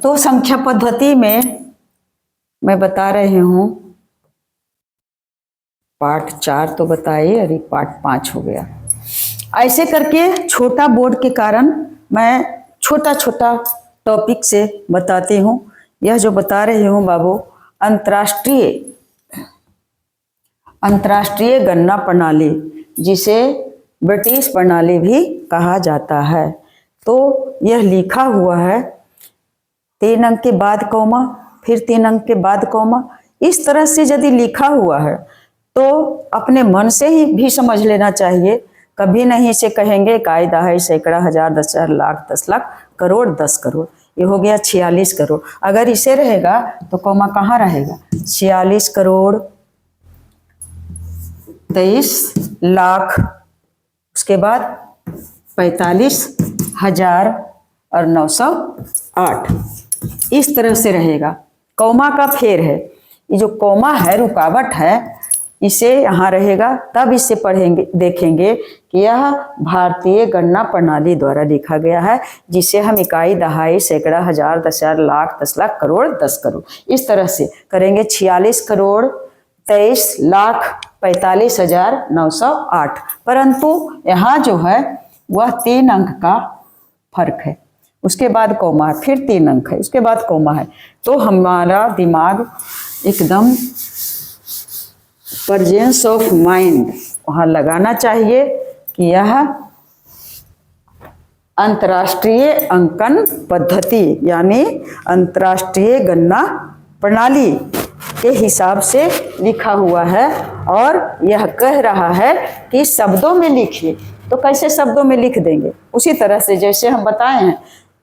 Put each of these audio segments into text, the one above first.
तो संख्या पद्धति में मैं बता रही हूं, पार्ट 4 तो बताइए, अरे पार्ट 5 हो गया। ऐसे करके छोटा बोर्ड के कारण मैं छोटा छोटा टॉपिक से बताती हूँ। यह जो बता रही हूँ बाबू, अंतर्राष्ट्रीय गणना प्रणाली, जिसे ब्रिटिश प्रणाली भी कहा जाता है। तो यह लिखा हुआ है 3 अंक के बाद कॉमा, फिर 3 अंक के बाद कॉमा। इस तरह से यदि लिखा हुआ है तो अपने मन से ही भी समझ लेना चाहिए। कभी नहीं इसे कहेंगे कायदा है, सैकड़ा, हजार, 10,000, लाख, 10 लाख, करोड़, 10 करोड़। ये हो गया 46 करोड़। अगर इसे रहेगा तो कॉमा कहाँ रहेगा? 46 करोड़ 23 लाख, उसके बाद 45,000 और 908। इस तरह से रहेगा। कॉमा का फेर है, ये जो कॉमा है रुकावट है, इसे यहाँ रहेगा। तब इससे पढ़ेंगे, देखेंगे कि यह भारतीय गणना प्रणाली द्वारा लिखा गया है, जिसे हम इकाई, दहाई, सैकड़ा, हजार, 10,000, लाख, 10 लाख, करोड़, 10 करोड़ इस तरह से करेंगे। 46 करोड़ 23 लाख 45,908। परंतु यहाँ जो है वह 3 अंक का फर्क है, उसके बाद कॉमा है, फिर 3 अंक है, उसके बाद कॉमा है। तो हमारा दिमाग एकदम प्रेजेंस ऑफ माइंड वहाँ लगाना चाहिए कि यह अंतर्राष्ट्रीय अंकन पद्धति यानी अंतर्राष्ट्रीय गणना प्रणाली के हिसाब से लिखा हुआ है। और यह कह रहा है कि शब्दों में लिखिए। तो कैसे शब्दों में लिख देंगे? उसी तरह से जैसे हम बताए हैं,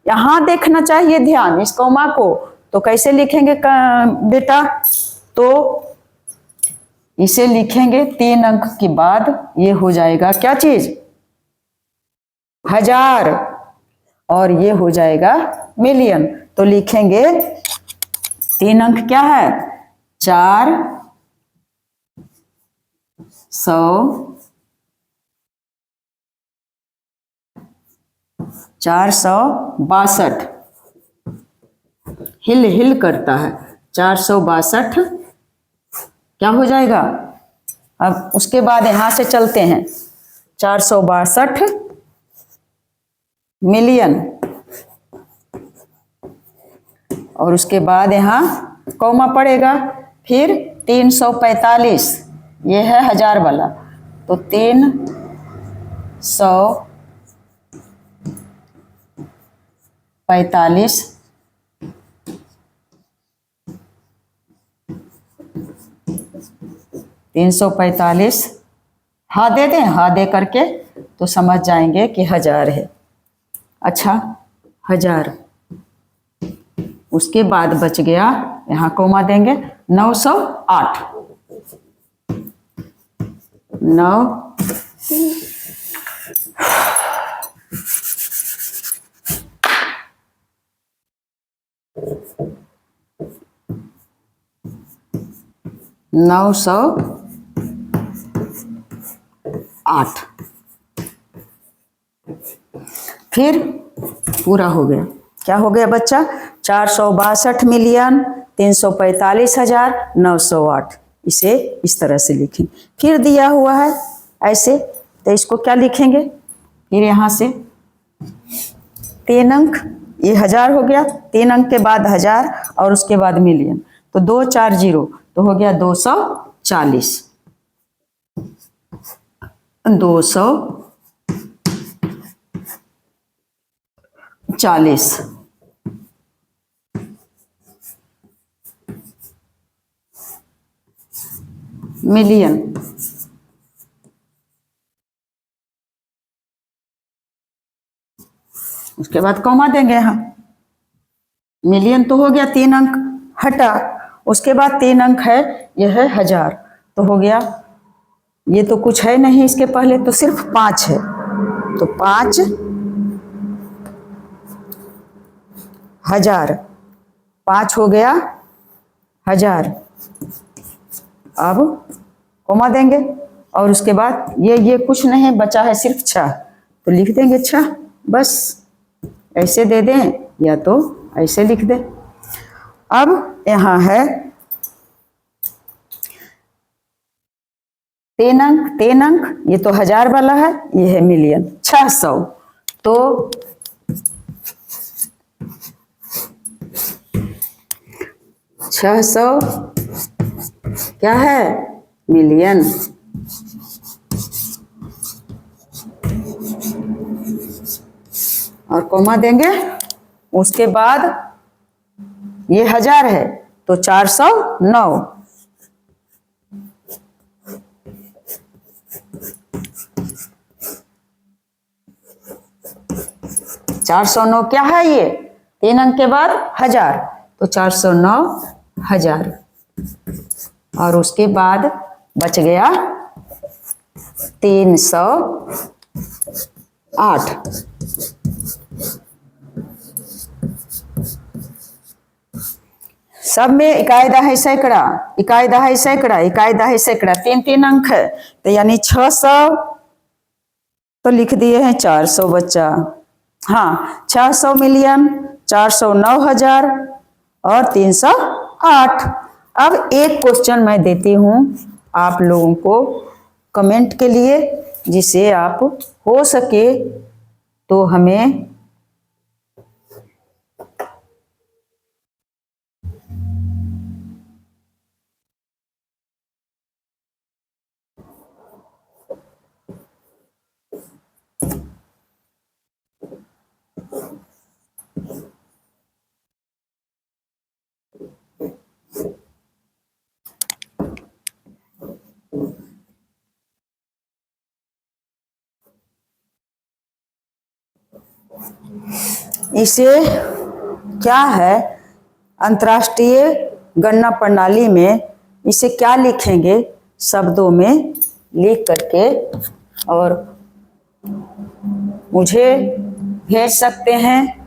यहाँ देखना चाहिए ध्यान इस कॉमा को। तो कैसे लिखेंगे बेटा? तो इसे लिखेंगे 3 अंक के बाद, ये हो जाएगा क्या चीज? 1000, और ये हो जाएगा मिलियन। तो लिखेंगे 3 अंक क्या है? 462। हिल करता है, 462 क्या हो जाएगा? अब उसके बाद यहां से चलते हैं, 462 मिलियन, और उसके बाद यहाँ कॉमा पड़ेगा, फिर 345, ये है 1000 वाला, तो 345 345 हाँ दे दें, हाँ दे करके तो समझ जाएंगे कि 1000 है। अच्छा 1000, उसके बाद बच गया, यहाँ कॉमा देंगे 908। 908। फिर पूरा हो गया। क्या हो गया बच्चा? 462 मिलियन 345,000 908। इसे इस तरह से लिखें। फिर दिया हुआ है ऐसे, तो इसको क्या लिखेंगे? फिर यहाँ से 3 अंक, ये 1000 हो गया, 3 अंक के बाद 1000 और उसके बाद मिलियन, तो 240, तो हो गया 240। 240 मिलियन। उसके बाद कॉमा देंगे हम। मिलियन तो हो गया, 3 अंक हटा, उसके बाद 3 अंक है, यह है 1000, तो हो गया, ये तो कुछ है नहीं इसके पहले, तो सिर्फ 5 है, तो 5,000, 5 हो गया 1000। अब कॉमा देंगे और उसके बाद ये कुछ नहीं बचा है, सिर्फ 6, तो लिख देंगे अच्छा, बस ऐसे दे दें या तो ऐसे लिख दें। अब यहाँ है तीन अंक, ये तो 1000 वाला है, ये है मिलियन। 600 तो 600 क्या है, मिलियन। और कॉमा देंगे, उसके बाद ये 1000 है तो 409, 409 क्या है, ये 3 अंक के बाद 1000 तो 409,000। और उसके बाद बच गया 308। सब में इकाई दहाई सैकड़ा, इकाई दहाई सैकड़ा, इकाई दहाई सैकड़ा, 3 अंक है तो यानी 600 तो लिख दिए हैं 400 बच्चा। हाँ, 600 मिलियन, 409,000 और 308। अब एक क्वेश्चन मैं देती हूँ आप लोगों को कमेंट के लिए, जिसे आप हो सके तो हमें इसे क्या है, अंतर्राष्ट्रीय गणना प्रणाली में इसे क्या लिखेंगे, शब्दों में लिख करके और मुझे भेज सकते हैं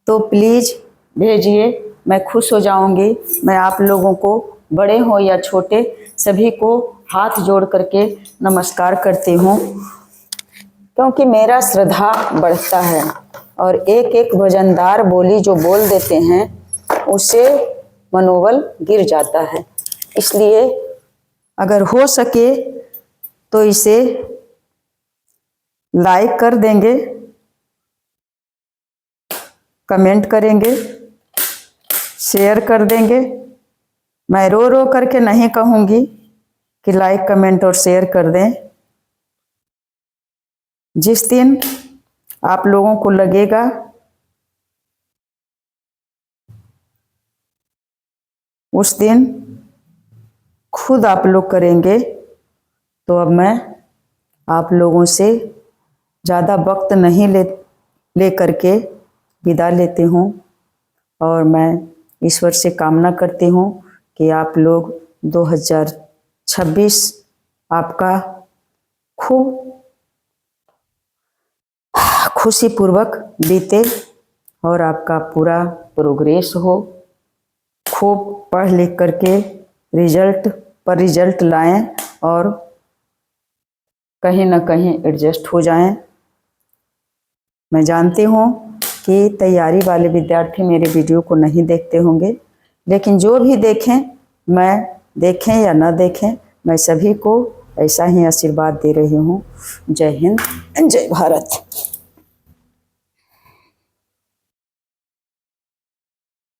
तो प्लीज़ भेजिए, मैं खुश हो जाऊंगी। मैं आप लोगों को, बड़े हो या छोटे, सभी को हाथ जोड़ करके नमस्कार करती हूँ, क्योंकि मेरा श्रद्धा बढ़ता है और एक एक वजनदार बोली जो बोल देते हैं उससे मनोबल गिर जाता है। इसलिए अगर हो सके तो इसे लाइक कर देंगे, कमेंट करेंगे, शेयर कर देंगे। मैं रो रो करके नहीं कहूँगी कि लाइक कमेंट और शेयर कर दें। जिस दिन आप लोगों को लगेगा उस दिन खुद आप लोग करेंगे। तो अब मैं आप लोगों से ज़्यादा वक्त नहीं ले करके विदा लेती हूँ और मैं ईश्वर से कामना करती हूँ कि आप लोग 2026 आपका खूब खुशीपूर्वक बीते और आपका पूरा प्रोग्रेस हो। खूब पढ़ लिख करके रिजल्ट पर रिजल्ट लाएं और कहीं ना कहीं एडजस्ट हो जाएं। मैं जानती हूँ कि तैयारी वाले विद्यार्थी मेरे वीडियो को नहीं देखते होंगे, लेकिन जो भी देखें, देखें या ना देखें, मैं सभी को ऐसा ही आशीर्वाद दे रही हूँ। जय हिंद, जय भारत।